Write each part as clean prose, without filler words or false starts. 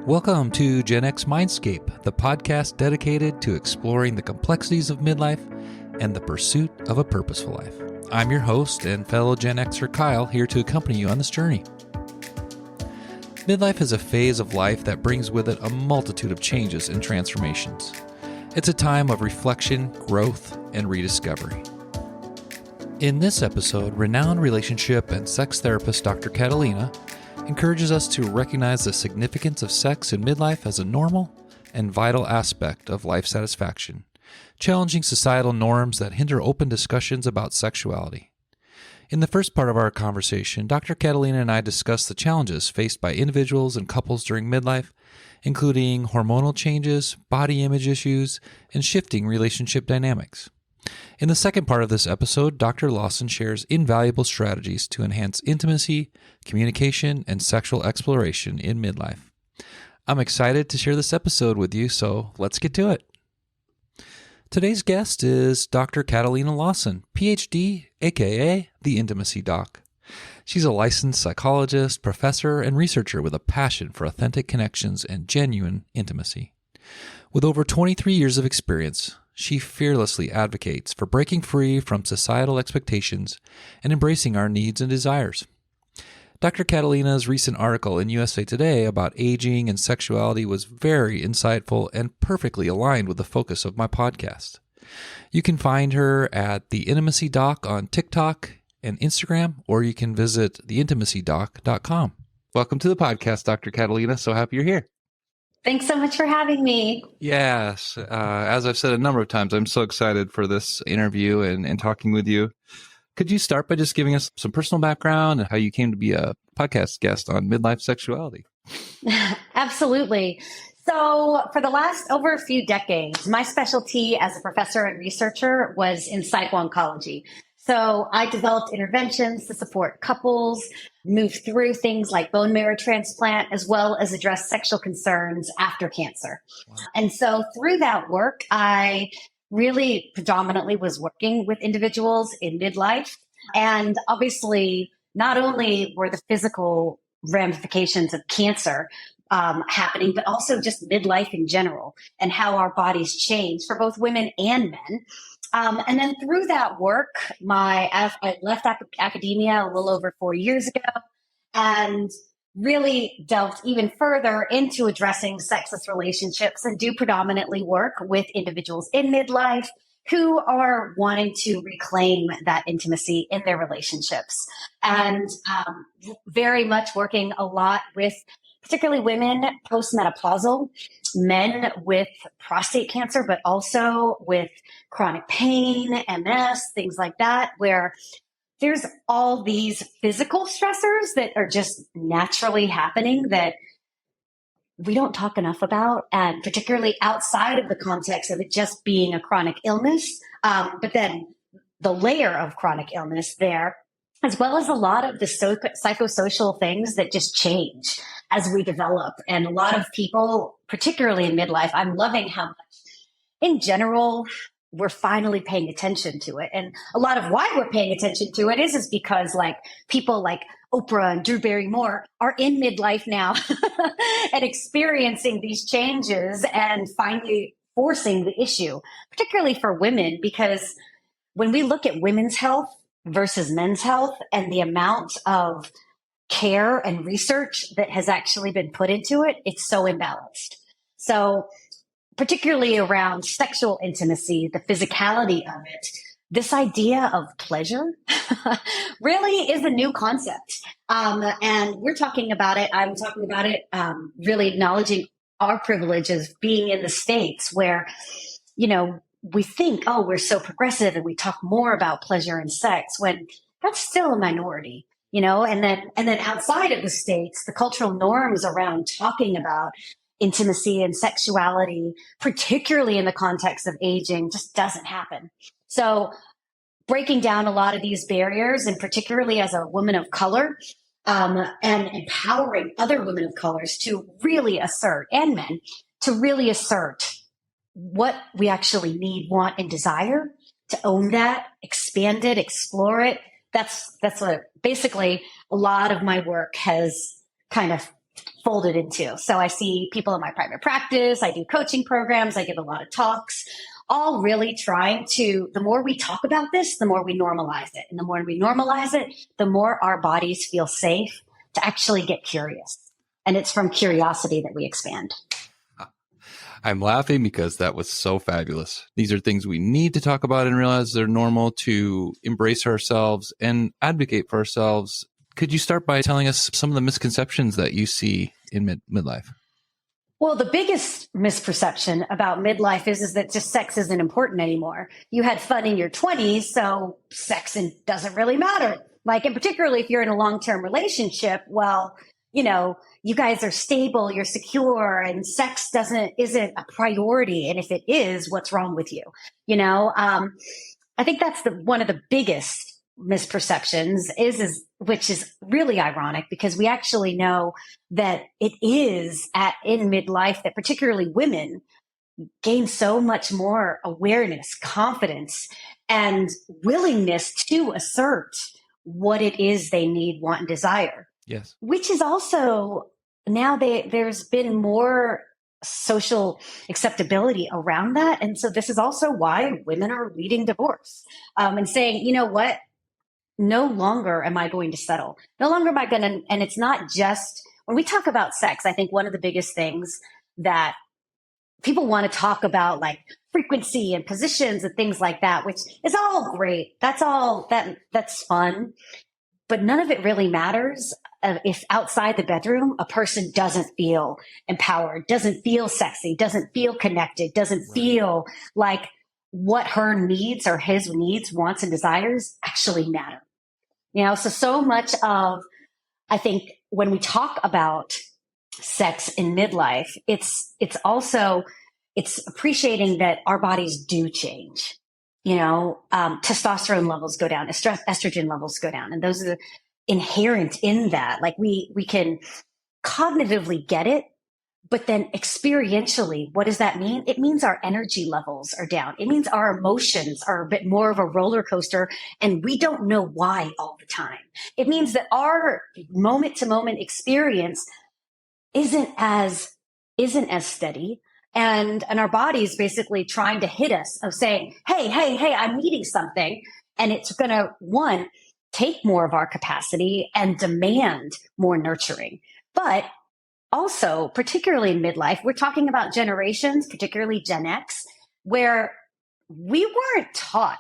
Welcome to Gen X Mindscape, the podcast dedicated to exploring the complexities of midlife and the pursuit of a purposeful life. I'm your host and fellow Gen Xer Kyle, here to accompany you on this journey. Midlife is a phase of life that brings with it a multitude of changes and transformations. It's a time of reflection, growth, and rediscovery. In this episode, renowned relationship and sex therapist Dr. Catalina encourages us to recognize the significance of sex in midlife as a normal and vital aspect of life satisfaction, challenging societal norms that hinder open discussions about sexuality. In the first part of our conversation, Dr. Catalina and I discussed the challenges faced by individuals and couples during midlife, including hormonal changes, body image issues, and shifting relationship dynamics. In the second part of this episode, Dr. Lawsin shares invaluable strategies to enhance intimacy, communication, and sexual exploration in midlife. I'm excited to share this episode with you, so let's get to it. Today's guest is Dr. Catalina Lawsin, PhD, aka the Intimacy Doc. She's a licensed psychologist, professor, and researcher with a passion for authentic connections and genuine intimacy. With over 23 years of experience, she fearlessly advocates for breaking free from societal expectations and embracing our needs and desires. Dr. Catalina's recent article in USA Today about aging and sexuality was very insightful and perfectly aligned with the focus of my podcast. You can find her at The Intimacy Doc on TikTok and Instagram, or you can visit theintimacydoc.com. Welcome to the podcast, Dr. Catalina. So happy you're here. Thanks so much for having me. Yes. As I've said a number of times, I'm so excited for this interview and talking with you. Could you start by just giving us some personal background and how you came to be a podcast guest on midlife sexuality? Absolutely. So for the last over a few decades, my specialty as a professor and researcher was in psycho-oncology. So I developed interventions to support couples move through things like bone marrow transplant, as well as address sexual concerns after cancer. Wow. And so through that work, I really predominantly was working with individuals in midlife. And obviously, not only were the physical ramifications of cancer happening, but also just midlife in general and how our bodies change for both women and men. And then through that work, I left academia a little over 4 years ago and really delved even further into addressing sexless relationships and do predominantly work with individuals in midlife who are wanting to reclaim that intimacy in their relationships. And very much working a lot with particularly women postmenopausal, men with prostate cancer, but also with chronic pain, MS, things like that, where there's all these physical stressors that are just naturally happening that we don't talk enough about, and particularly outside of the context of it just being a chronic illness. But then the layer of chronic illness there, as well as a lot of the psychosocial things that just change as we develop. And a lot of people, particularly in midlife, I'm loving how much in general, we're finally paying attention to it. And a lot of why we're paying attention to it is because like people like Oprah and Drew Barrymore are in midlife now and experiencing these changes and finally forcing the issue, particularly for women, because when we look at women's health versus men's health and the amount of care and research that has actually been put into it, it's so imbalanced. So particularly around sexual intimacy, the physicality of it, this idea of pleasure really is a new concept. And we're talking about it. I'm talking about it, really acknowledging our privilege of being in the States where, you know, we think, oh, we're so progressive and we talk more about pleasure and sex when that's still a minority, you know, and then outside of the States, the cultural norms around talking about intimacy and sexuality, particularly in the context of aging, just doesn't happen. So breaking down a lot of these barriers, and particularly as a woman of color, and empowering other women of colors to really assert, and men, to really assert what we actually need, want, and desire, to own that, expand it, explore it. That's what basically a lot of my work has kind of folded into. So I see people in my private practice, I do coaching programs, I give a lot of talks, all really trying to, the more we talk about this, the more we normalize it. And the more we normalize it, the more our bodies feel safe to actually get curious. And it's from curiosity that we expand. I'm laughing because that was so fabulous. These are things we need to talk about and realize they're normal, to embrace ourselves and advocate for ourselves. Could you start by telling us some of the misconceptions that you see in midlife? Well, the biggest misperception about midlife is that just sex isn't important anymore. You had fun in your 20s, so sex doesn't really matter. Like, and particularly if you're in a long-term relationship, well, you guys are stable, you're secure, and sex isn't a priority. And if it is, what's wrong with you? I think that's one of the biggest misperceptions which is really ironic, because we actually know that it is in midlife that particularly women gain so much more awareness, confidence, and willingness to assert what it is they need, want, and desire. Yes. Which is also now there's been more social acceptability around that. And so this is also why women are leading divorce and saying, you know what? No longer am I going to settle. No longer am I going to, and it's not just, when we talk about sex, I think one of the biggest things that people want to talk about, like frequency and positions and things like that, which is all great. That's fun. But none of it really matters if outside the bedroom, a person doesn't feel empowered, doesn't feel sexy, doesn't feel connected, doesn't feel like what her needs or his needs, wants, and desires actually matter. So much of, I think, when we talk about sex in midlife, it's appreciating that our bodies do change. Testosterone levels go down, estrogen levels go down, and those are inherent in that. Like we can cognitively get it, but then experientially, what does that mean? It means our energy levels are down. It means our emotions are a bit more of a roller coaster, and we don't know why all the time. It means that our moment to moment experience isn't as steady. And our body's basically trying to hit us of saying, hey, I'm needing something. And it's going to, one, take more of our capacity and demand more nurturing. But also, particularly in midlife, we're talking about generations, particularly Gen X, where we weren't taught.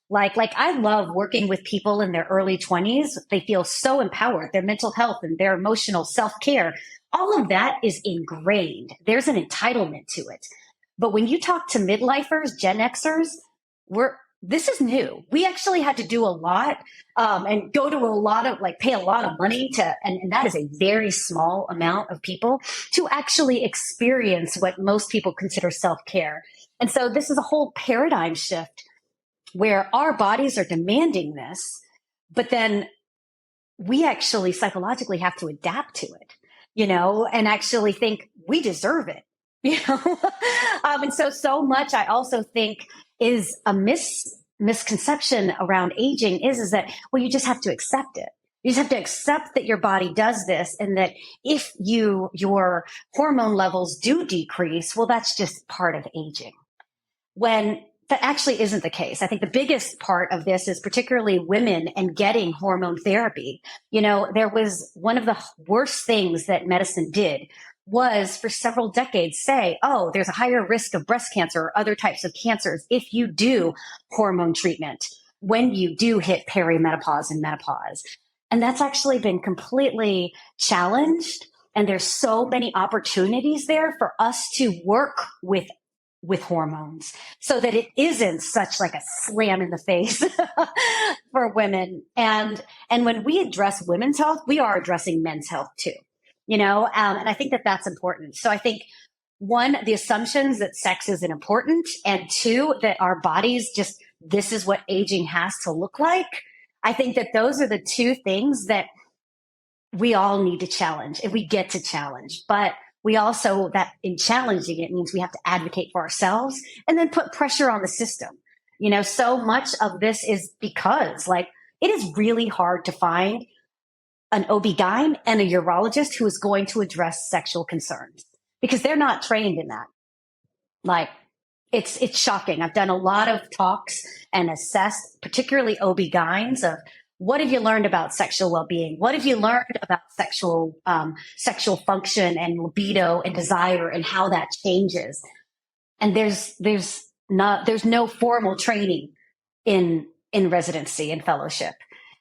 Like I love working with people in their early 20s. They feel so empowered, their mental health and their emotional self-care. All of that is ingrained. There's an entitlement to it. But when you talk to midlifers, Gen Xers, this is new. We actually had to do a lot and go to a lot of, pay a lot of money and that is a very small amount of people to actually experience what most people consider self-care. And so this is a whole paradigm shift where our bodies are demanding this, but then we actually psychologically have to adapt to it, and actually think we deserve it, and so much I also think is a misconception around aging is that, well, you just have to accept it. You just have to accept that your body does this, and that if your hormone levels do decrease, well, that's just part of aging. When that actually isn't the case. I think the biggest part of this is particularly women and getting hormone therapy. There was one of the worst things that medicine did was for several decades say, oh, there's a higher risk of breast cancer or other types of cancers if you do hormone treatment when you do hit perimenopause and menopause. And that's actually been completely challenged. And there's so many opportunities there for us to work with hormones so that it isn't such like a slam in the face for women. And when we address women's health, we are addressing men's health too, and I think that that's important. So I think, one, the assumptions that sex isn't important, and two, that our bodies this is what aging has to look like. I think that those are the two things that we all need to challenge, and we get to challenge. But we also, that in challenging it means we have to advocate for ourselves and then put pressure on the system. So much of this is because it is really hard to find an OB-GYN and a urologist who is going to address sexual concerns because they're not trained in that. Like, it's shocking. I've done a lot of talks and assessed, particularly OB-GYNs, of what have you learned about sexual well-being? What have you learned about sexual function and libido and desire and how that changes? And there's no formal training in residency and fellowship.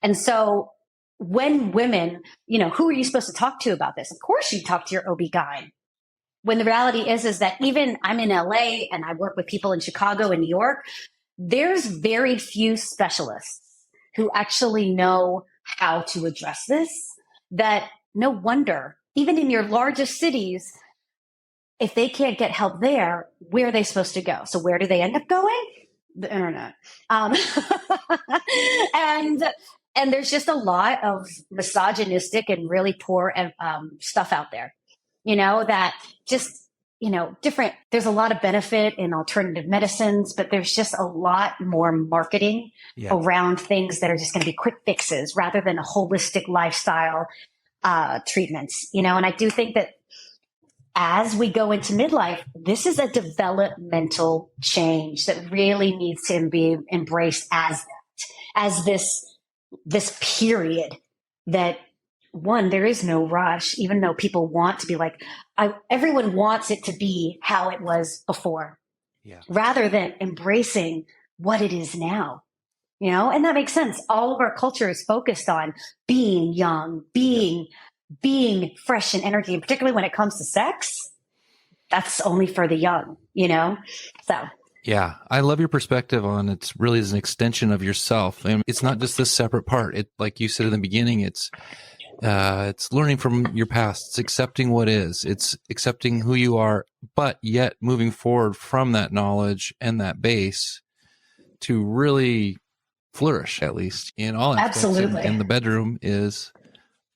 And so when women, who are you supposed to talk to about this? Of course you talk to your OB-GYN. When the reality is that even I'm in LA and I work with people in Chicago and New York, there's very few specialists who actually know how to address this. That no wonder, even in your largest cities, if they can't get help there, where are they supposed to go? So where do they end up going? The internet. And there's just a lot of misogynistic and really poor stuff out there, that just, different. There's a lot of benefit in alternative medicines, but there's just a lot more marketing around things that are just going to be quick fixes rather than a holistic lifestyle treatments, and I do think that as we go into midlife, this is a developmental change that really needs to be embraced as this period that, one, there is no rush, even though people want to be like, everyone wants it to be how it was before, rather than embracing what it is now, and that makes sense. All of our culture is focused on being young, being fresh and energy, and particularly when it comes to sex, that's only for the young, so. Yeah, I love your perspective on it's really as an extension of yourself. And it's not just this separate part. It, like you said in the beginning, it's learning from your past. It's accepting what is. It's accepting who you are, but yet moving forward from that knowledge and that base to really flourish, at least in all aspects. Absolutely. And the bedroom is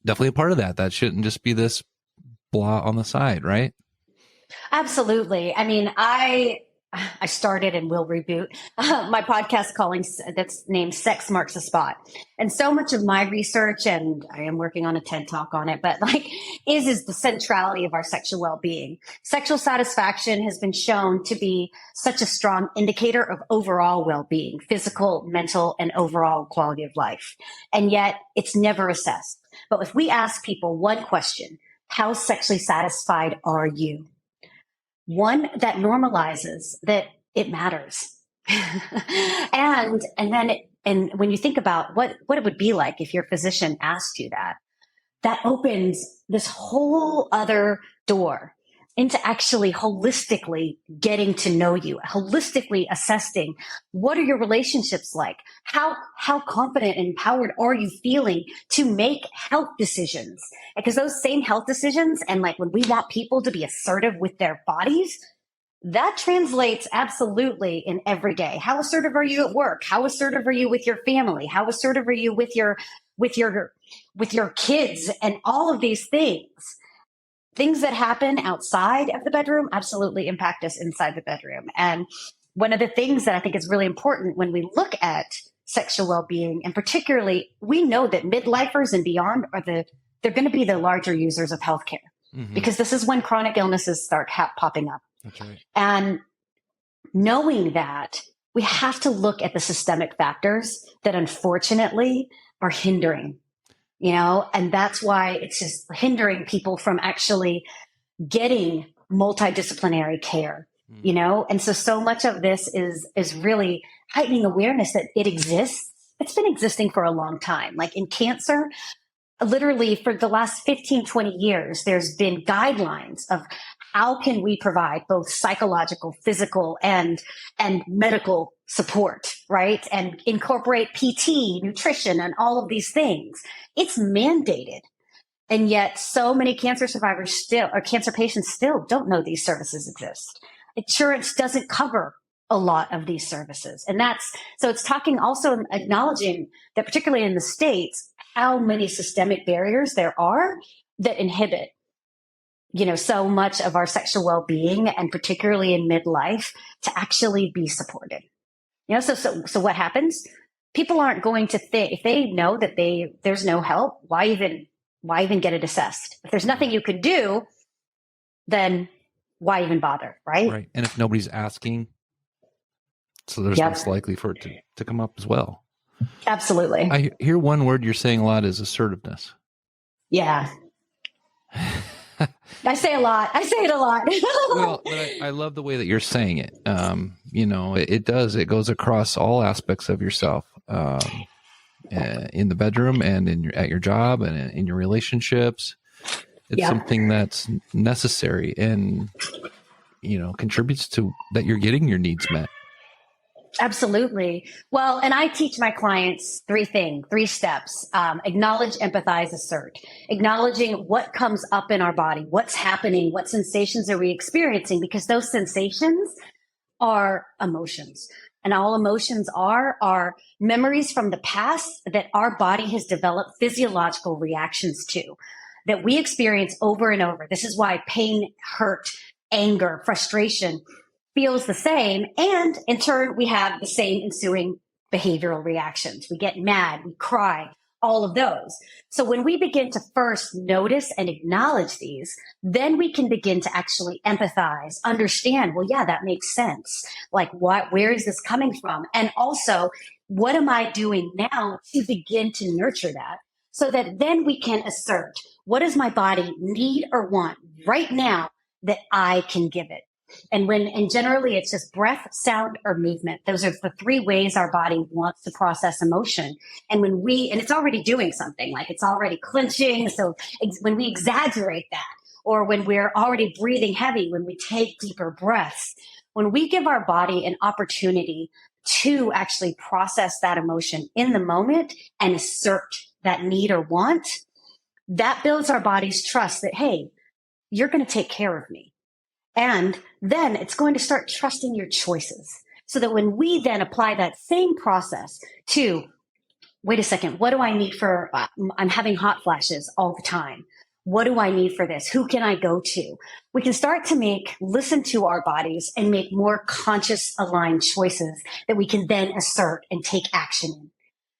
definitely a part of that. That shouldn't just be this blah on the side, right? Absolutely. I mean, I started and will reboot my podcast that's named Sex Marks the Spot. And so much of my research, and I am working on a TED talk on it, but is the centrality of our sexual well-being. Sexual satisfaction has been shown to be such a strong indicator of overall well-being, physical, mental, and overall quality of life. And yet it's never assessed. But if we ask people one question, how sexually satisfied are you? One that normalizes that it matters. and when you think about what it would be like if your physician asked you that opens this whole other door into actually holistically getting to know you, holistically assessing what are your relationships like? How confident and empowered are you feeling to make health decisions? Because those same health decisions, and when we want people to be assertive with their bodies, that translates absolutely in every day. How assertive are you at work? How assertive are you with your family? How assertive are you with your kids and all of these things? Things that happen outside of the bedroom absolutely impact us inside the bedroom. And one of the things that I think is really important when we look at sexual well-being, and particularly we know that midlifers and beyond they're going to be the larger users of healthcare, because this is when chronic illnesses start popping up. That's right. And knowing that, we have to look at the systemic factors that unfortunately are hindering, and that's why it's just hindering people from actually getting multidisciplinary care, and so much of this is really heightening awareness that it exists. It's been existing for a long time. Like in cancer, literally for the last 15, 20 years, there's been guidelines of how can we provide both psychological, physical, and medical support, right? And incorporate PT, nutrition, and all of these things. It's mandated. And yet so many cancer survivors cancer patients still don't know these services exist. Insurance doesn't cover a lot of these services. And so it's talking also acknowledging that particularly in the States, how many systemic barriers there are that inhibit so much of our sexual well-being, and particularly in midlife, to actually be supported. So what happens? People aren't going to think, if they know that there's no help, why even why even get it assessed? If there's nothing you can do, then why even bother, right? Right. And if nobody's asking, so there's less likely for it to come up as well. Absolutely. I hear one word you're saying a lot is assertiveness. Yeah. I say a lot. I say it a lot. Well, but I love the way that you're saying it. It goes across all aspects of yourself, in the bedroom and at your job and in your relationships. It's something that's necessary and, contributes to that you're getting your needs met. Absolutely. Well, and I teach my clients three steps: acknowledge, empathize, assert. Acknowledging what comes up in our body, what's happening, what sensations are we experiencing, because those sensations are emotions. And all emotions are memories from the past that our body has developed physiological reactions to, that we experience over and over. This is why pain, hurt, anger, frustration feels the same. And in turn, we have the same ensuing behavioral reactions. We get mad, we cry, all of those. So when we begin to first notice and acknowledge these, then we can begin to actually empathize, understand, well, yeah, that makes sense. Like, where is this coming from? And also, what am I doing now to begin to nurture that? So that then we can assert, what does my body need or want right now that I can give it? And generally it's just breath, sound, or movement. Those are the three ways our body wants to process emotion. And and it's already doing something, like it's already clenching. So when we exaggerate that, or when we're already breathing heavy, when we take deeper breaths, when we give our body an opportunity to actually process that emotion in the moment and assert that need or want, that builds our body's trust that, hey, you're going to take care of me. And then it's going to start trusting your choices, so that when we then apply that same process to, wait a second, what do I need for, I'm having hot flashes all the time. What do I need for this? Who can I go to? We can start to listen to our bodies and make more conscious, aligned choices that we can then assert and take action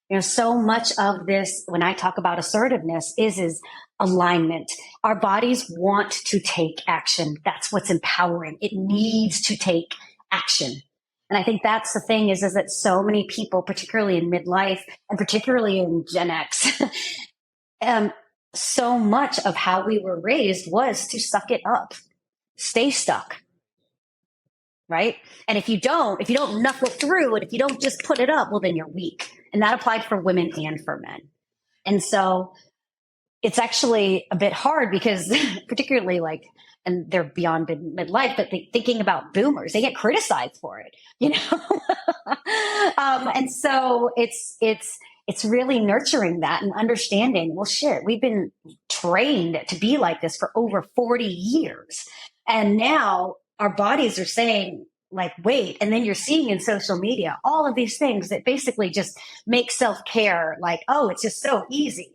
in. So much of this, when I talk about assertiveness, is alignment. Our bodies want to take action. That's what's empowering. It needs to take action. And I think that's the thing is that so many people, particularly in midlife and particularly in Gen X, so much of how we were raised was to suck it up, stay stuck. Right? And if you don't knuckle through, and if you don't just put it up, well, then you're weak. And that applied for women and for men. And so it's actually a bit hard because particularly and they're beyond midlife, but thinking about boomers, they get criticized for it, and so it's really nurturing that and understanding, well, shit, we've been trained to be like this for over 40 years. And now our bodies are saying, like, wait, and then you're seeing in social media all of these things that basically just make self-care like, oh, it's just so easy,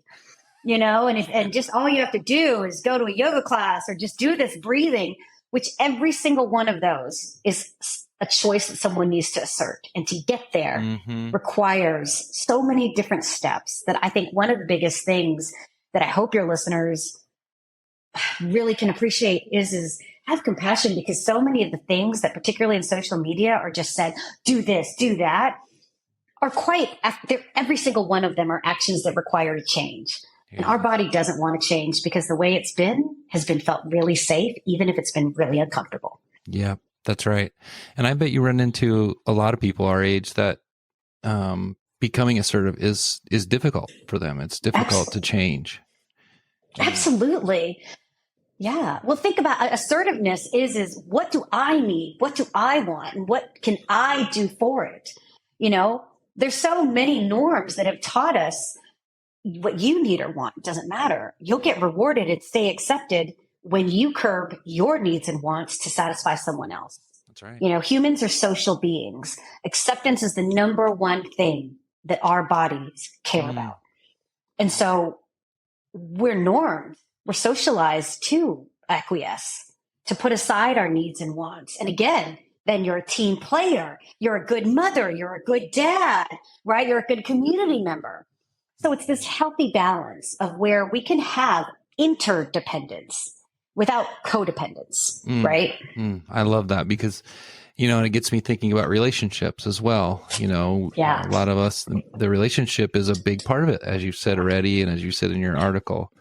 and just all you have to do is go to a yoga class or just do this breathing, which every single one of those is a choice that someone needs to assert. And to get there requires so many different steps that I think one of the biggest things that I hope your listeners really can appreciate is have compassion, because so many of the things that particularly in social media are just said, do this, do that, are every single one of them are actions that require a change. Yeah. And our body doesn't want to change because the way it's has been felt really safe, even if it's been really uncomfortable. Yeah, that's right. And I bet you run into a lot of people our age that becoming assertive is difficult for them. It's difficult to change. Absolutely. Yeah. Well, think about assertiveness is what do I need? What do I want? And what can I do for it? There's so many norms that have taught us what you need or want. It doesn't matter. You'll get rewarded and stay accepted when you curb your needs and wants to satisfy someone else. That's right. Humans are social beings. Acceptance is the number one thing that our bodies care about. And so we're normed. We're socialized to acquiesce, to put aside our needs and wants. And again, then you're a team player. You're a good mother. You're a good dad, right? You're a good community member. So it's this healthy balance of where we can have interdependence without codependence, right? I love that because, and it gets me thinking about relationships as well. Yeah. A lot of us, the relationship is a big part of it, as you said already, and as you said in your article.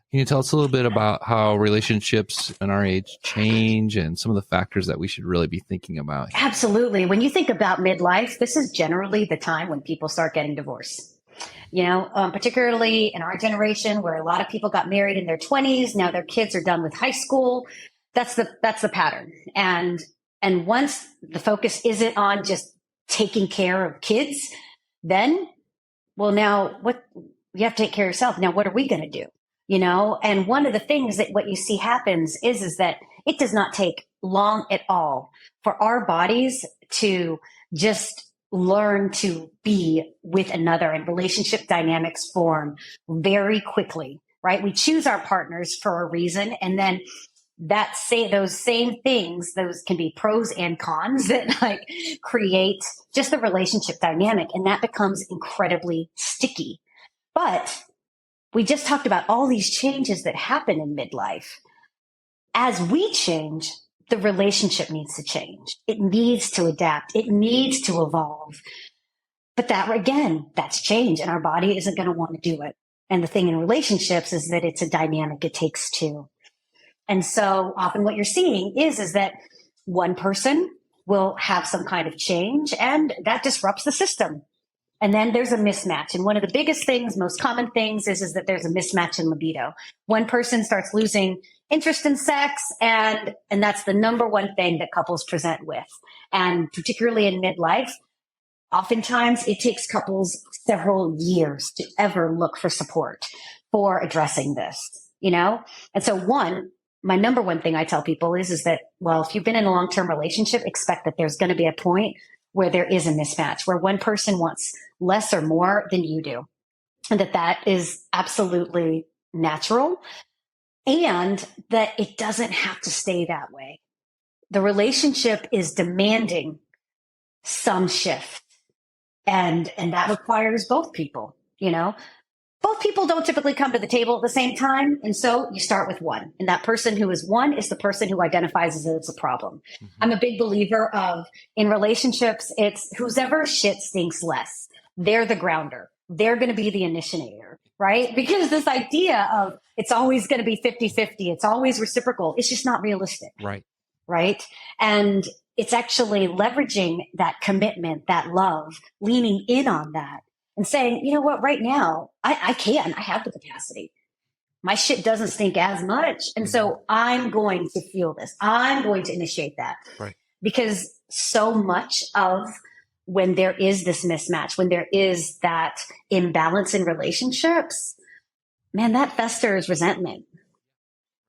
Can you tell us a little bit about how relationships in our age change and some of the factors that we should really be thinking about? Absolutely. When you think about midlife, this is generally the time when people start getting divorced. Particularly in our generation where a lot of people got married in their 20s. Now their kids are done with high school. That's the pattern. And once the focus isn't on just taking care of kids, then, well, now what you have to take care of yourself. Now, what are we going to do? And one of the things that what you see happens is that it does not take long at all for our bodies to just learn to be with another, and relationship dynamics form very quickly, right? We choose our partners for a reason. And then those same things, those can be pros and cons that create just the relationship dynamic. And that becomes incredibly sticky. But we just talked about all these changes that happen in midlife. As we change, the relationship needs to change. It needs to adapt. It needs to evolve. But that's change, and our body isn't going to want to do it. And the thing in relationships is that it's a dynamic. It takes two. And so often what you're seeing is that one person will have some kind of change, and that disrupts the system. And then there's a mismatch. And one of the biggest things, most common things is that there's a mismatch in libido. One person starts losing interest in sex, and that's the number one thing that couples present with. And particularly in midlife, oftentimes it takes couples several years to ever look for support for addressing this, And so my number one thing I tell people is that, well, if you've been in a long-term relationship, expect that there's going to be a point where there is a mismatch, where one person wants less or more than you do. And that is absolutely natural. And that it doesn't have to stay that way. The relationship is demanding some shift. And that requires both people, Both people don't typically come to the table at the same time. And so you start with one. And that person who is one is the person who identifies as it's a problem. Mm-hmm. I'm a big believer of, in relationships, it's whoever shit stinks less. They're the grounder. They're going to be the initiator, right? Because this idea of it's always going to be 50-50, it's always reciprocal, it's just not realistic. Right. And it's actually leveraging that commitment, that love, leaning in on that. And saying, you know what, right now, I have the capacity. My shit doesn't stink as much. And so I'm going to feel this. I'm going to initiate that. Right. Because so much of when there is this mismatch, when there is that imbalance in relationships, man, that festers resentment.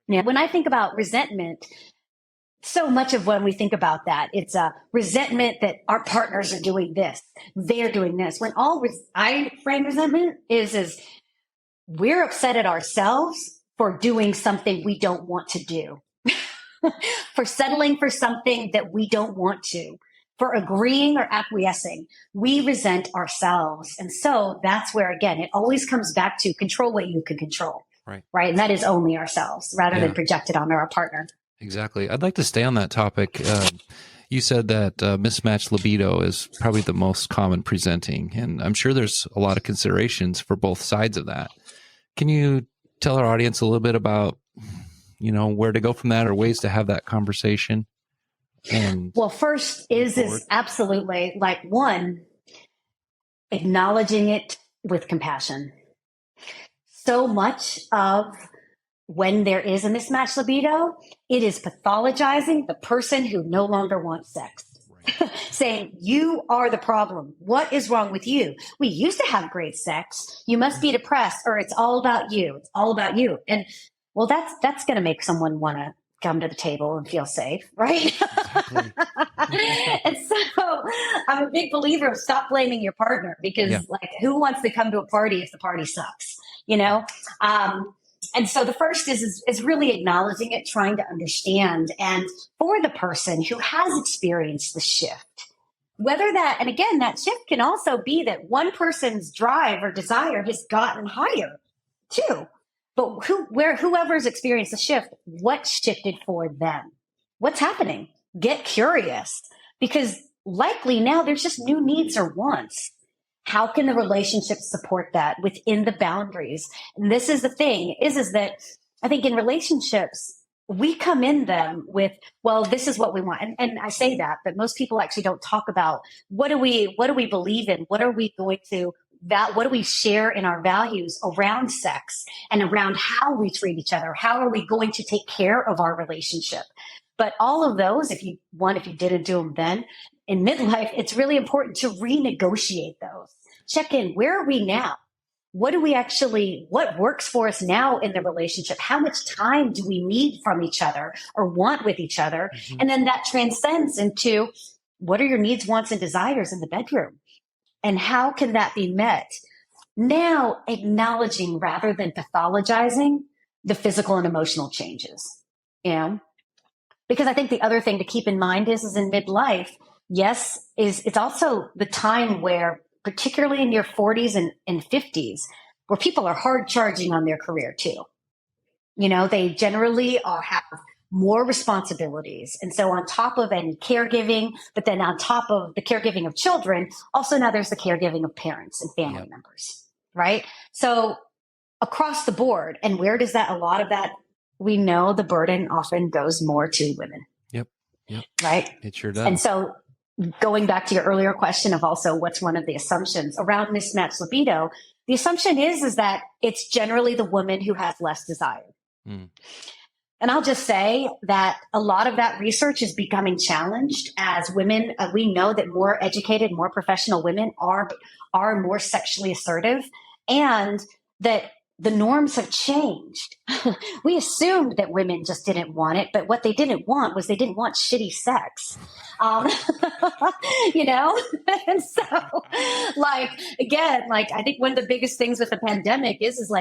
When I think about resentment, so much of when we think about that, it's a resentment that our partners are doing this, they're doing this. When I frame resentment is we're upset at ourselves for doing something we don't want to do, for settling for something that we don't want to, for agreeing or acquiescing. We resent ourselves. And so that's where, again, it always comes back to control what you can control. Right. And that is only ourselves rather than project it onto our partner. Exactly. I'd like to stay on that topic. You said that mismatched libido is probably the most common presenting, and I'm sure there's a lot of considerations for both sides of that. Can you tell our audience a little bit about, where to go from that or ways to have that conversation? And well, first is absolutely one, acknowledging it with compassion. So much of when there is a mismatched libido, it is pathologizing the person who no longer wants sex. Right. Saying, you are the problem. What is wrong with you? We used to have great sex. You must be depressed, or it's all about you. It's all about you. And well, that's going to make someone want to come to the table and feel safe, right? Exactly. And so I'm a big believer of stop blaming your partner, because who wants to come to a party if the party sucks, And so the first is really acknowledging it, trying to understand. And for the person who has experienced the shift, whether that, and again, that shift can also be that one person's drive or desire has gotten higher too. But whoever's experienced the shift, what shifted for them? What's happening? Get curious, because likely now there's just new needs or wants. How can the relationship support that within the boundaries? And this is the thing is that I think in relationships, we come in them with, well, this is what we want. And I say that, but most people actually don't talk about what do we believe in? What are we going to, what do we share in our values around sex and around how we treat each other? How are we going to take care of our relationship? But all of those, if you didn't do them then, in midlife, it's really important to renegotiate those. Check in. Where are we now? What works for us now in the relationship? How much time do we need from each other or want with each other? Mm-hmm. And then that transcends into what are your needs, wants, and desires in the bedroom? And how can that be met? Now, acknowledging rather than pathologizing the physical and emotional changes. Because I think the other thing to keep in mind is in midlife, yes, it's also the time where, particularly in your 40s and 50s, where people are hard charging on their career too. They generally have more responsibilities. And so on top of any caregiving, but then on top of the caregiving of children, also now there's the caregiving of parents and family members, right? So across the board, and where does a lot of that, we know the burden often goes more to women. Yep. Right? It sure does. And so going back to your earlier question of also what's one of the assumptions around mismatched libido, the assumption is that it's generally the woman who has less desire. Mm. And I'll just say that a lot of that research is becoming challenged as women. We know that more educated, more professional women are more sexually assertive, and that the norms have changed. We assumed that women just didn't want it, but what they didn't want was they didn't want shitty sex. And so again, I think one of the biggest things with the pandemic is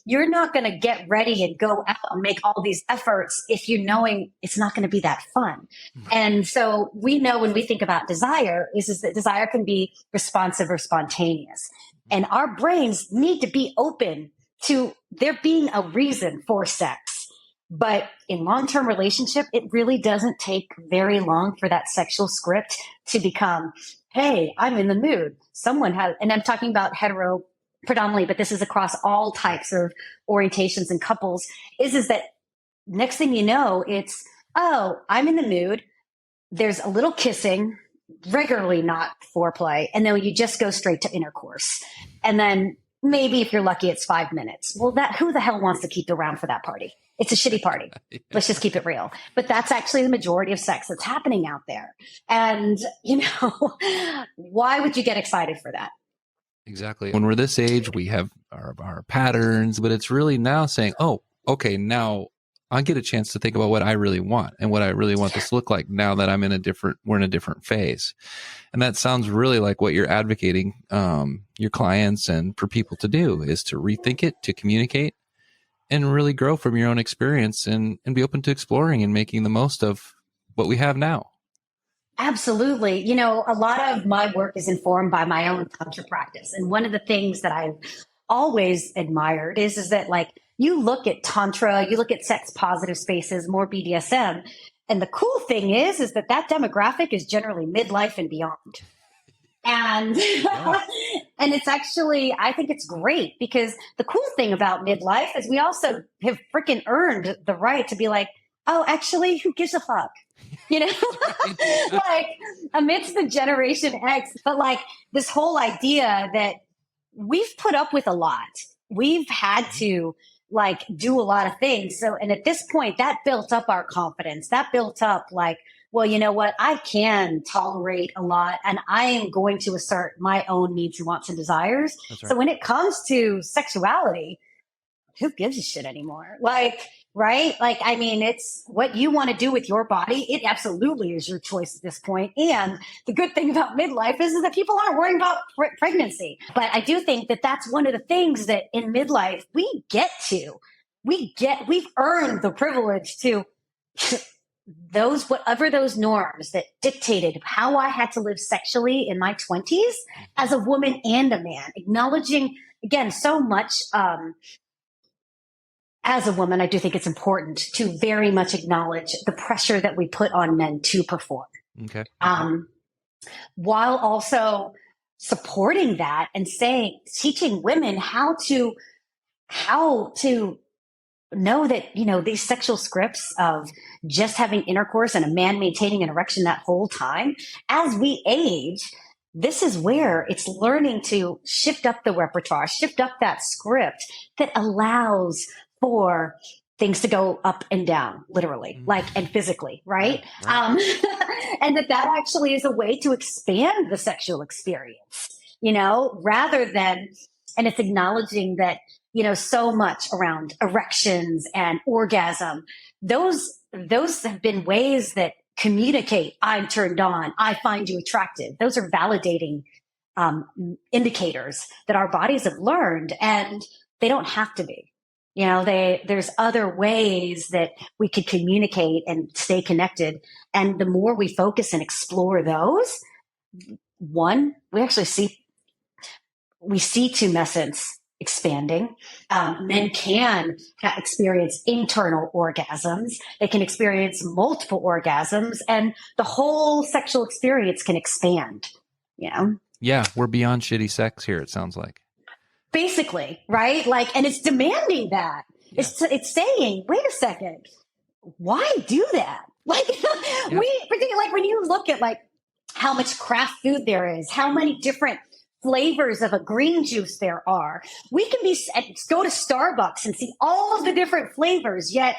you're not going to get ready and go out and make all these efforts if you're knowing it's not going to be that fun. And so we know when we think about desire is that desire can be responsive or spontaneous. And our brains need to be open to there being a reason for sex. But in long-term relationship, it really doesn't take very long for that sexual script to become, hey, I'm in the mood. Someone has, and I'm talking about hetero predominantly, but this is across all types of orientations and couples, is that next thing you know, it's, oh, I'm in the mood. There's a little kissing, regularly not foreplay. And then you just go straight to intercourse. And then maybe if you're lucky, it's 5 minutes. Well, who the hell wants to keep around for that party? It's a shitty party. Let's just keep it real. But that's actually the majority of sex that's happening out there. And, why would you get excited for that? Exactly. When we're this age, we have our patterns, but it's really now saying, oh, okay, now I get a chance to think about what I really want and what I really want this to look like now that we're in a different phase. And that sounds really like what you're advocating your clients and for people to do is to rethink it, to communicate, and really grow from your own experience and be open to exploring and making the most of what we have now. Absolutely. A lot of my work is informed by my own Tantra practice. And one of the things that I've always admired is that you look at Tantra, you look at sex positive spaces, more BDSM. And the cool thing is that demographic is generally midlife and beyond. And, and it's actually, I think it's great because the cool thing about midlife is we also have freaking earned the right to be oh, actually, who gives a fuck? Amidst the Generation X, but this whole idea that we've put up with a lot. We've had to do a lot of things. So, and at this point that built up our confidence. That built up well, you know what? I can tolerate a lot and I am going to assert my own needs and wants and desires. Right. So when it comes to sexuality, who gives a shit anymore? Right? It's what you want to do with your body. It absolutely is your choice at this point. And the good thing about midlife is that people aren't worrying about pregnancy. But I do think that that's one of the things that in midlife we've earned the privilege to whatever those norms that dictated how I had to live sexually in my 20s as a woman and a man, acknowledging, again, so much. As a woman, I do think it's important to very much acknowledge the pressure that we put on men to perform. Okay. While also supporting that and teaching women how to know that, these sexual scripts of just having intercourse and a man maintaining an erection that whole time, as we age, this is where it's learning to shift up the repertoire, shift up that script that allows for things to go up and down, literally, and physically, right? And that actually is a way to expand the sexual experience, rather than, and it's acknowledging that, so much around erections and orgasm, those have been ways that communicate, I'm turned on, I find you attractive. Those are validating indicators that our bodies have learned, and they don't have to be. There's other ways that we could communicate and stay connected. And the more we focus and explore those, one, we see tumescence expanding. Men can experience internal orgasms. They can experience multiple orgasms, and the whole sexual experience can expand, Yeah, we're beyond shitty sex here, it sounds like. Basically, right? And it's demanding that. Yeah. It's saying, wait a second, why do that? Yeah. Particularly when you look at how much craft food there is, how many different flavors of a green juice there are. We can go to Starbucks and see all of the different flavors, yet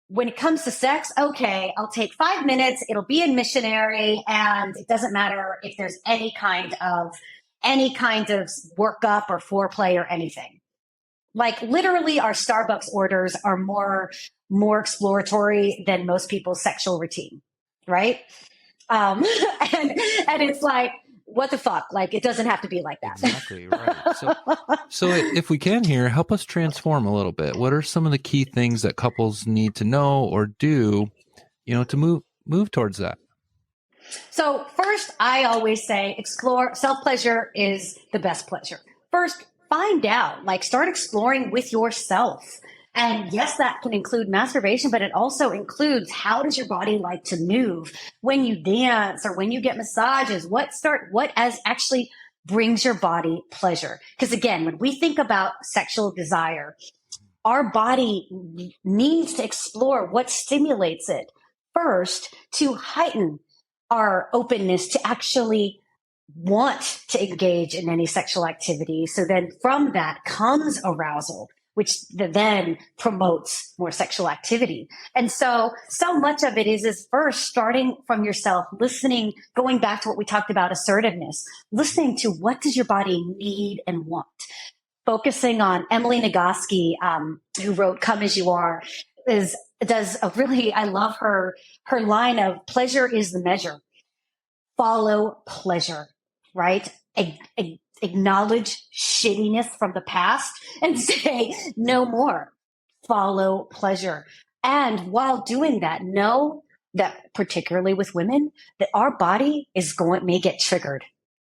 when it comes to sex, okay, I'll take 5 minutes, it'll be in missionary, and it doesn't matter if there's any kind of workup or foreplay or anything. Literally, our Starbucks orders are more exploratory than most people's sexual routine, right? And it's what the fuck? It doesn't have to be like that. Exactly, right. So if we can here, help us transform a little bit. What are some of the key things that couples need to know or do, to move towards that? So first, I always say explore. Self-pleasure is the best pleasure. First, find out, start exploring with yourself. And yes, that can include masturbation, but it also includes, how does your body like to move when you dance or when you get massages? What actually brings your body pleasure? Because again, when we think about sexual desire, our body needs to explore what stimulates it first to heighten our openness to actually want to engage in any sexual activity. So then from that comes arousal, which then promotes more sexual activity. And so much of it is first starting from yourself, listening, going back to what we talked about, assertiveness, listening to what does your body need and want. Focusing on Emily Nagoski, who wrote Come As You Are, I love her line of pleasure is the measure. Follow pleasure, right? Acknowledge shittiness from the past and say no more. Follow pleasure. And while doing that, know that particularly with women, that our body may get triggered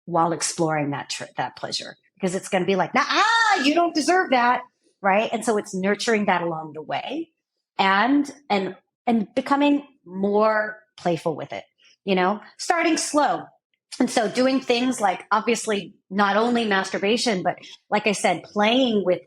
while exploring that pleasure, because it's going to be you don't deserve that, right? And so it's nurturing that along the way and becoming more playful with it, starting slow. And so doing things obviously not only masturbation, but like I said, playing with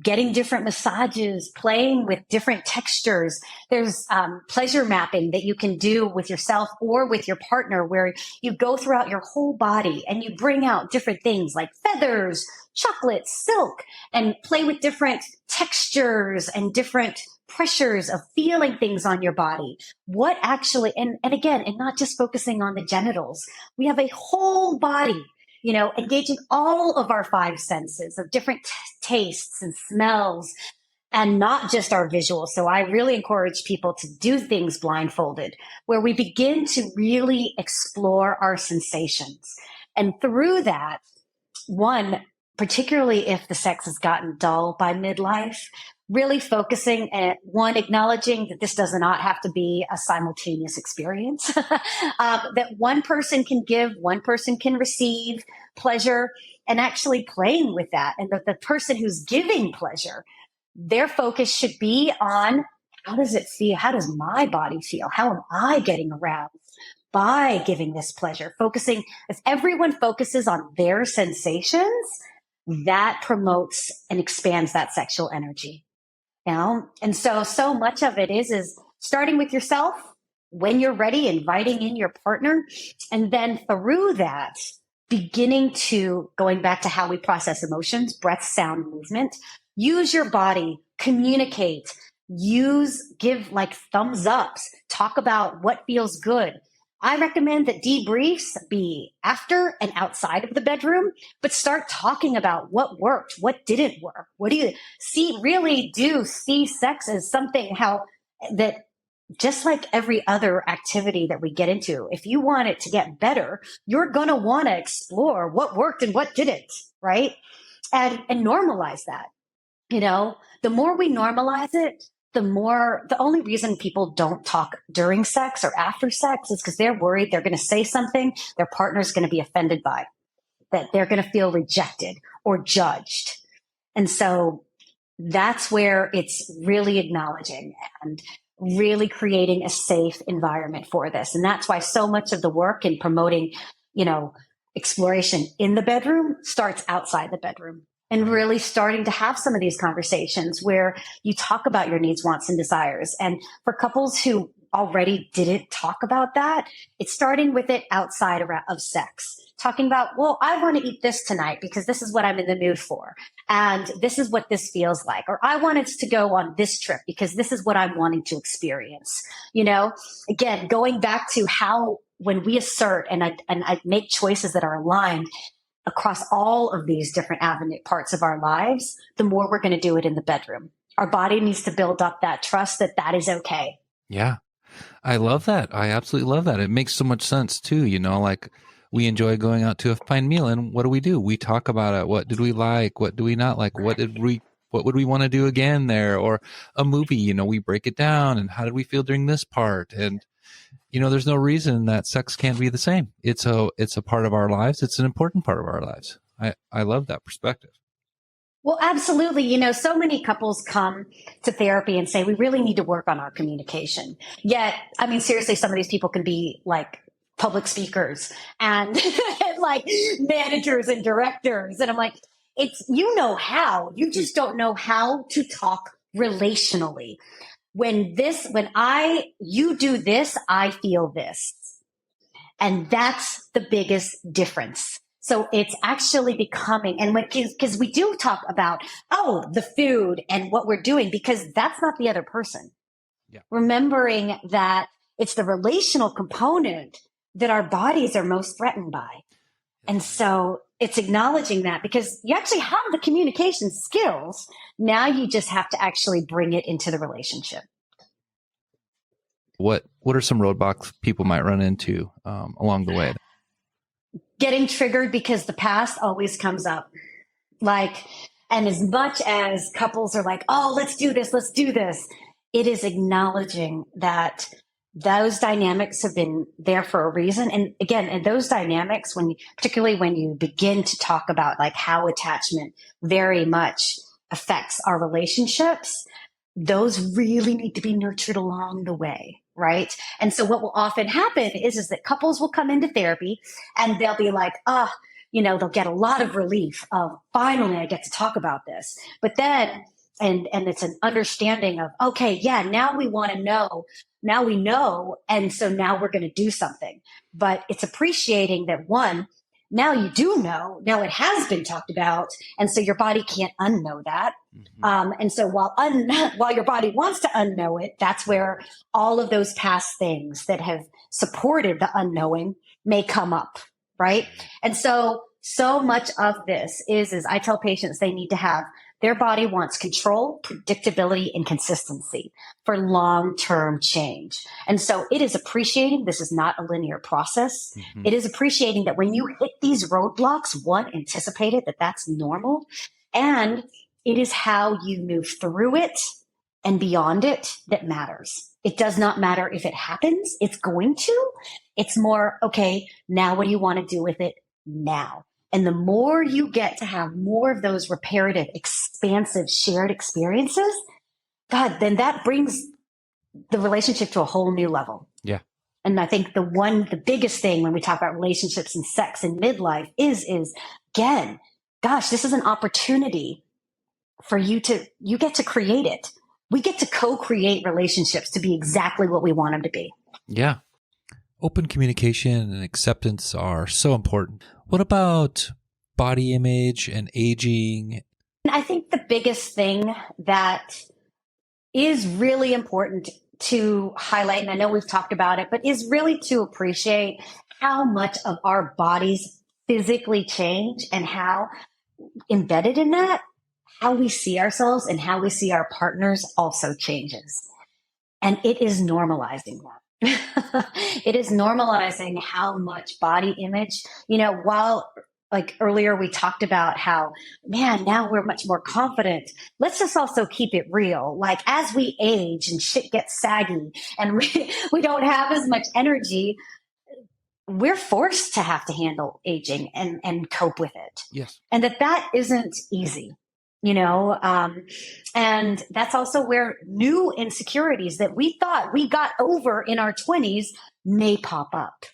getting different massages, playing with different textures. There's pleasure mapping that you can do with yourself or with your partner, where you go throughout your whole body and you bring out different things like feathers, chocolate, silk, and play with different textures and different pressures of feeling things on your body. What actually, and again, and not just focusing on the genitals. We have a whole body, engaging all of our 5 senses of different tastes and smells, and not just our visual. So I really encourage people to do things blindfolded, where we begin to really explore our sensations. And through that, one, particularly if the sex has gotten dull by midlife, really focusing at one, acknowledging that this does not have to be a simultaneous experience, that one person can give, one person can receive pleasure, and actually playing with that. And that the person who's giving pleasure, their focus should be on, how does it feel? How does my body feel? How am I getting aroused by giving this pleasure? Focusing, if everyone focuses on their sensations, that promotes and expands that sexual energy. And so much of it is starting with yourself, when you're ready, inviting in your partner, and then through that, beginning to, going back to how we process emotions, breath, sound, movement, use your body, communicate, give like thumbs ups, talk about what feels good. I recommend that debriefs be after and outside of the bedroom, but start talking about what worked, what didn't work. What do you really do see sex as something that just like every other activity that we get into, if you want it to get better, you're going to want to explore what worked and what didn't, right? And normalize that. The more we normalize it, the only reason people don't talk during sex or after sex is because they're worried they're going to say something their partner's going to be offended by, that they're going to feel rejected or judged. And so that's where it's really acknowledging and really creating a safe environment for this. And that's why so much of the work in promoting, exploration in the bedroom starts outside the bedroom. And really starting to have some of these conversations where you talk about your needs, wants, and desires. And for couples who already didn't talk about that, it's starting with it outside of sex. Talking about, well, I want to eat this tonight because this is what I'm in the mood for. And this is what this feels like. Or I want us to go on this trip because this is what I'm wanting to experience. Again, going back to how when we assert and I make choices that are aligned across all of these different parts of our lives, the more we're going to do it in the bedroom. Our body needs to build up that trust that is okay. Yeah. I love that. I absolutely love that. It makes so much sense too. Like we enjoy going out to a fine meal, and what do? We talk about it. What did we like? What do we not like? What would we want to do again there? Or a movie, we break it down, and how did we feel during this part? And there's no reason that sex can't be the same. It's a part of our lives. It's an important part of our lives. I love that perspective. Well, absolutely. So many couples come to therapy and say, we really need to work on our communication. Yet, seriously, some of these people can be like public speakers and like managers and directors. And I'm like, it's, how, you just don't know how to talk relationally. When you do this, I feel this. And that's the biggest difference. So it's actually becoming, and because we do talk about, the food and what we're doing, because that's not the other person. Yeah. Remembering that it's the relational component that our bodies are most threatened by. And so it's acknowledging that, because you actually have the communication skills. Now you just have to actually bring it into the relationship. What are some roadblocks people might run into along the way? Getting triggered because the past always comes up. And as much as couples are like, oh, let's do this, it is acknowledging that those dynamics have been there for a reason. And again, and those dynamics, particularly when you begin to talk about like how attachment very much affects our relationships, those really need to be nurtured along the way, right? And so what will often happen is that couples will come into therapy and they'll be like, they'll get a lot of relief of, finally, I get to talk about this. But then, and it's an understanding of, okay, yeah, now we want to know. Now we know. And so now we're going to do something. But it's appreciating that, one, now you do know. Now it has been talked about. And so your body can't unknow that. Mm-hmm. And so while your body wants to unknow it, that's where all of those past things that have supported the unknowing may come up, right? And so much of this is I tell patients they need to have, their body wants control, predictability, and consistency for long-term change. And so it is appreciating this is not a linear process. Mm-hmm. It is appreciating that when you hit these roadblocks, one, anticipate it, that's normal. And It is how you move through it and beyond it that matters. It does not matter if it happens. It's going to. It's more, okay, now what do you want to do with it now? And the more you get to have more of those reparative, expansive, shared experiences, God, then that brings the relationship to a whole new level. Yeah. And I think the biggest thing when we talk about relationships and sex and midlife is again, gosh, this is an opportunity for you get to create it. We get to co-create relationships to be exactly what we want them to be. Yeah. Open communication and acceptance are so important. What about body image and aging? And I think the biggest thing that is really important to highlight, and I know we've talked about it, but is really to appreciate how much of our bodies physically change and how embedded in that, how we see ourselves and how we see our partners also changes. And it is normalizing that. It is normalizing how much body image, while like earlier we talked about how, man, now we're much more confident. Let's just also keep it real. Like as we age and shit gets saggy and we don't have as much energy, we're forced to have to handle aging and cope with it. Yes. And that isn't easy. And that's also where new insecurities that we thought we got over in our 20s may pop up,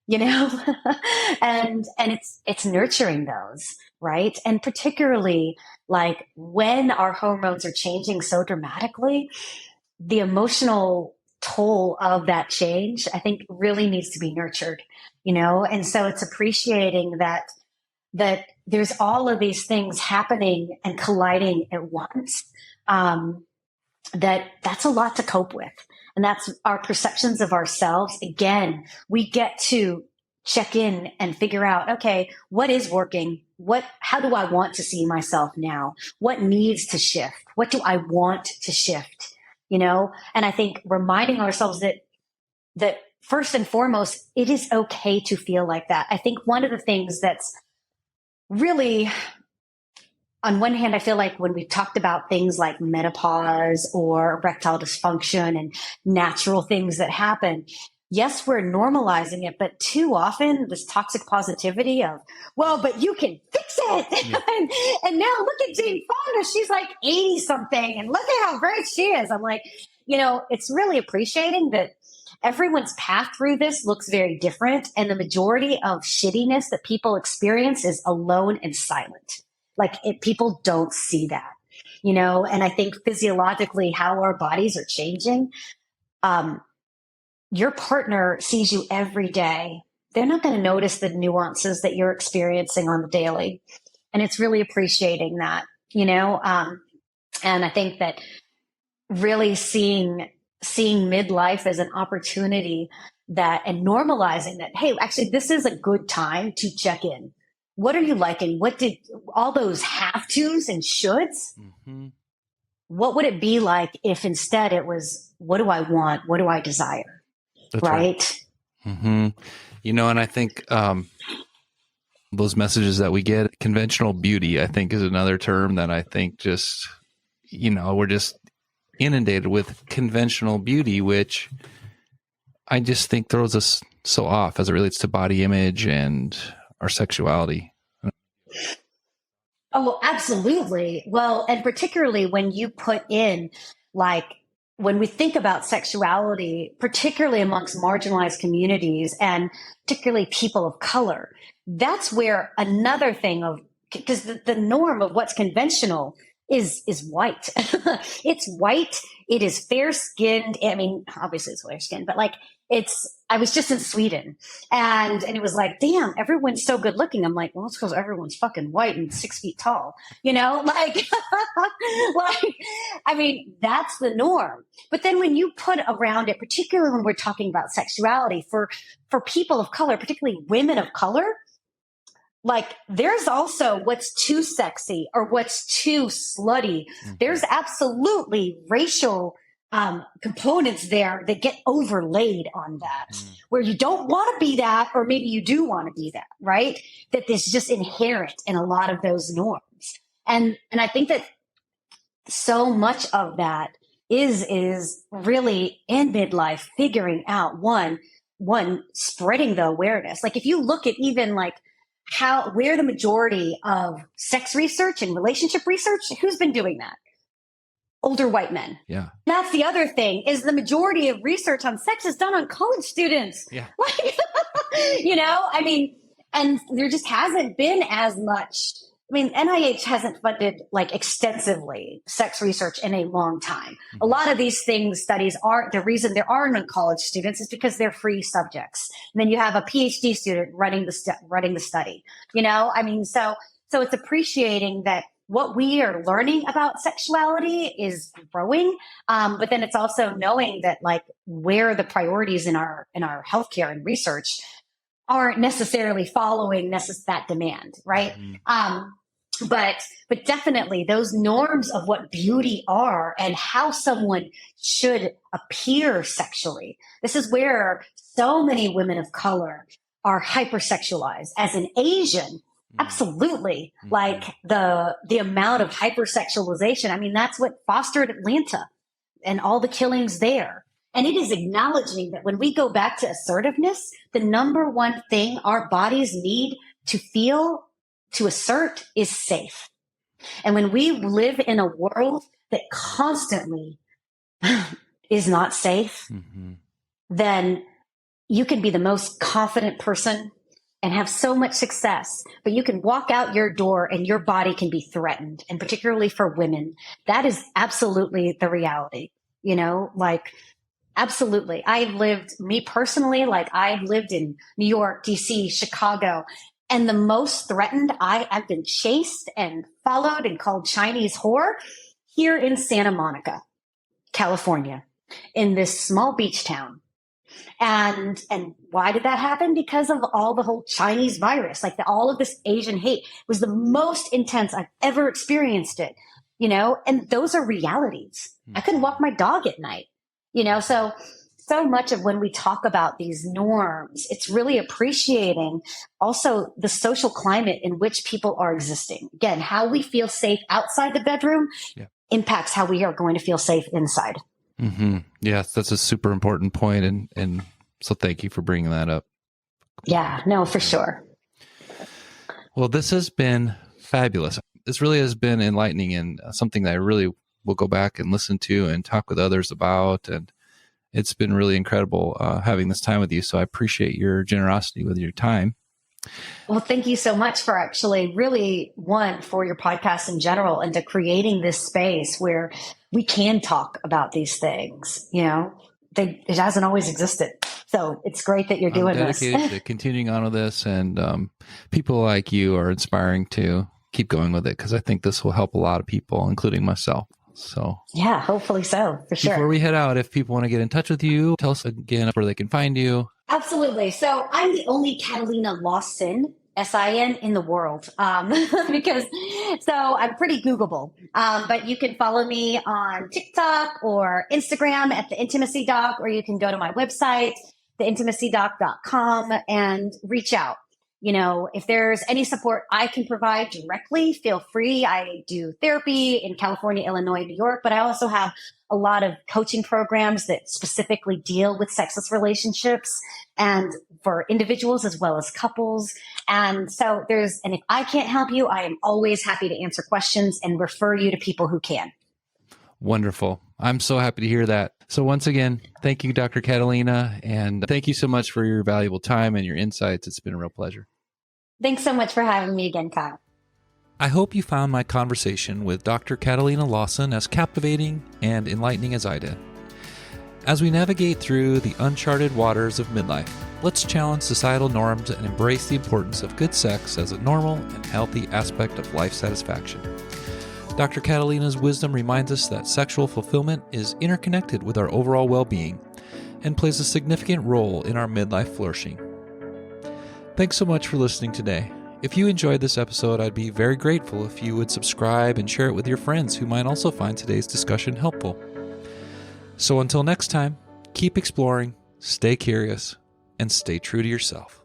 and it's nurturing those, right? And particularly like when our hormones are changing so dramatically, the emotional toll of that change, I think really needs to be nurtured, and so it's appreciating that there's all of these things happening and colliding at once. That's a lot to cope with. And that's our perceptions of ourselves. Again, we get to check in and figure out, okay, what is working? How do I want to see myself now? What needs to shift? What do I want to shift? And I think reminding ourselves that first and foremost, it is okay to feel like that. I think one of the things that's really, on one hand, I feel like when we talked about things like menopause or erectile dysfunction and natural things that happen, yes, we're normalizing it, but too often this toxic positivity of, well, but you can fix it. Yeah. and now look at Jane Fonda. She's like 80 something and look at how great she is. I'm like, it's really appreciating that everyone's path through this looks very different. And the majority of shittiness that people experience is alone and silent. Like people don't see that, and I think physiologically how our bodies are changing. Your partner sees you every day. They're not going to notice the nuances that you're experiencing on the daily. And it's really appreciating that, and I think that really seeing midlife as an opportunity and normalizing that, hey, actually, this is a good time to check in. What are you liking? What did all those have tos and shoulds? Mm-hmm. What would it be like if instead it was, what do I want? What do I desire? That's right. Mm-hmm. And I think those messages that we get, conventional beauty, I think is another term that I think just, we're just inundated with conventional beauty, which I just think throws us so off as it relates to body image and our sexuality. Oh, absolutely. Well, and particularly when you put in, like, when we think about sexuality, particularly amongst marginalized communities and particularly people of color, that's where another thing because the norm of what's conventional is white. It's white. It is fair skinned. I mean, obviously it's fair skinned, but like I was just in Sweden and it was like, damn, everyone's so good looking. I'm like, well, it's because everyone's fucking white and 6 feet tall, like, I mean, that's the norm. But then when you put around it, particularly when we're talking about sexuality for people of color, particularly women of color, like there's also what's too sexy or what's too slutty. Mm-hmm. There's absolutely racial components there that get overlaid on that, where you don't want to be that, or maybe you do want to be that, right? That is just inherent in a lot of those norms. And I think that so much of that is really in midlife, figuring out one spreading the awareness. Like if you look at even like where the majority of sex research and relationship research, who's been doing that? Older white men. Yeah. That's the other thing, is the majority of research on sex is done on college students. Yeah. Like, I mean, and there just hasn't been as much. I mean, NIH hasn't funded like extensively sex research in a long time. Mm-hmm. A lot of these studies are, the reason there are no college students is because they're free subjects. And then you have a PhD student running the study, I mean, so it's appreciating that what we are learning about sexuality is growing. But then it's also knowing that like where the priorities in our healthcare and research aren't necessarily following that demand. Right. Mm-hmm. But definitely those norms of what beauty are and how someone should appear sexually. This is where so many women of color are hypersexualized. As an Asian, absolutely. Mm-hmm. Like the amount of hypersexualization. I mean, that's what fostered Atlanta and all the killings there. And it is acknowledging that when we go back to assertiveness, the number one thing our bodies need to feel, to assert, is safe. And when we live in a world that constantly is not safe, mm-hmm. then you can be the most confident person and have so much success, but you can walk out your door and your body can be threatened. And particularly for women, that is absolutely the reality, like absolutely. I've lived in New York, DC, Chicago, and the most threatened I've been chased and followed and called Chinese whore here in Santa Monica, California, in this small beach town. And why did that happen? Because of all the whole Chinese virus, like all of this Asian hate was the most intense I've ever experienced it, and those are realities. I couldn't walk my dog at night, so much of when we talk about these norms, it's really appreciating also the social climate in which people are existing. Again, how we feel safe outside the bedroom impacts how we are going to feel safe inside. Mm-hmm. Yes, that's a super important point. And so thank you for bringing that up. Yeah, no, for sure. Well, this has been fabulous. This really has been enlightening and something that I really will go back and listen to and talk with others about. And it's been really incredible having this time with you. So I appreciate your generosity with your time. Well, thank you so much for actually really, for your podcast in general and to creating this space where we can talk about these things. It hasn't always existed. So it's great that you're doing this. I'm dedicated to continuing on with this, and people like you are inspiring to keep going with it because I think this will help a lot of people, including myself. So yeah, hopefully so, for sure. Before we head out, if people want to get in touch with you, tell us again where they can find you. Absolutely. So I'm the only Catalina Lawsin, SIN, in the world, because I'm pretty Googleable. But you can follow me on TikTok or Instagram at The Intimacy Doc, or you can go to my website, theintimacydoc.com, and reach out. If there's any support I can provide directly, feel free. I do therapy in California, Illinois, New York, but I also have a lot of coaching programs that specifically deal with sexless relationships and for individuals as well as couples. And if I can't help you, I am always happy to answer questions and refer you to people who can. Wonderful. I'm so happy to hear that. So once again, thank you, Dr. Catalina, and thank you so much for your valuable time and your insights. It's been a real pleasure. Thanks so much for having me again, Kyle. I hope you found my conversation with Dr. Catalina Lawsin as captivating and enlightening as I did. As we navigate through the uncharted waters of midlife, let's challenge societal norms and embrace the importance of good sex as a normal and healthy aspect of life satisfaction. Dr. Catalina's wisdom reminds us that sexual fulfillment is interconnected with our overall well-being and plays a significant role in our midlife flourishing. Thanks so much for listening today. If you enjoyed this episode, I'd be very grateful if you would subscribe and share it with your friends who might also find today's discussion helpful. So until next time, keep exploring, stay curious, and stay true to yourself.